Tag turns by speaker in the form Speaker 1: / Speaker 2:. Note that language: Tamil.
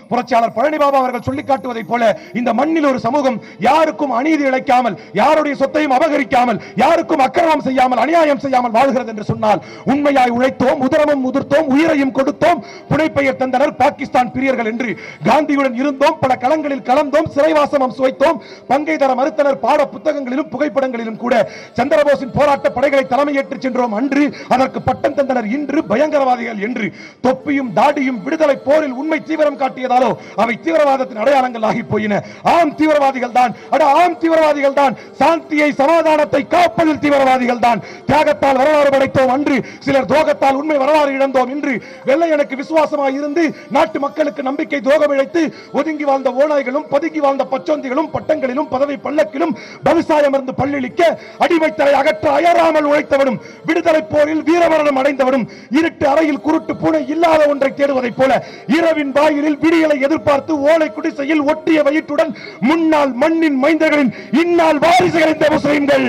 Speaker 1: புரட்சியாளர் பழனிபாபா அவர்கள் சொல்லிக் காட்டுவதைப் போல இந்த மண்ணில் ஒரு சமூகம் யாருக்கும் அநீதி இழைக்காமல், யாருடைய சொத்தையும் அபகரிக்காமல், யாருக்கும் அக்கிரமம் செய்யாமல், அநியாயம் செய்யாமல் வாழ்கிறது என்று சொன்னால், உண்மையாய் உழைத்தோம், உதரமும் உதிர்த்தோம், உயிரையும் கொடுத்தோம், புனைப்பெயர் தந்தனர் பாகிஸ்தான் பிரியர்கள் என்று காந்தியுடன் இருந்தோம், பல களங்களில் கலந்தோம், சிறைவாசமும் சுவைத்தோம், பங்கை தர மறுத்தனர் பாட புத்தகங்களிலும் புகைப்படங்களிலும் கூட சந்திரபோஸின் போராட்ட படைகளை தலைமையேற்று சென்றோம் அன்று, அதற்கு பட்டம் தந்தனர் இன்று பயங்கரவாதிகள் என்று. தொப்பியும் தாடியும் விடுதலை போரில் உண்மை தீவிரம் காட்டியதால் அவை தீவிரவாதத்தின் அடையாளங்கள் ஆகி போயின. ஆம் தீவிரவாதிகள் தான், ஆம் தீவிரவாதிகள் தான், சாந்தியை சமாதானத்தை காப்பதில் தீவிரவாதிகள் தான். தியாகத்தால் வரலாறு படைத்தோம் அன்று, சிலர் துரோகத்தால் உண்மை வரலாறு இழந்தோம் இன்று. வெள்ளையனுக்கு விசுவாசமாக இருந்து நாட்டு மக்களுக்கு நம்பிக்கை துரோகம் இழைத்து ஒதுங்கி வாழ்ந்த ஓநாய்களும் பதுங்கி வாழ்ந்த பச்சோந்திகளும் பட்டங்களிலும் பதவி பல்லக்கிலும் விவசாயம் இருந்து பள்ளிக்க அடிமைத்தலை அகற்ற அயராமல் உழைத்தவனும், விடுதலை போரில் வீரமரணம் அடைந்தவனும், இருட்டு அறையில் குருட்டு பூனை இல்லாத ஒன்றை தேடுவதைப் போல இரவின் வாயிலில் விடிய எதிர்பார்த்து ஓலை குடிசையில் ஒட்டிய வயிற்றுடன் முன்னாள் மண்ணின் மைந்தர்களின் இந்நாள் வாரிசுகள் இந்த முஸ்லிம்கள்.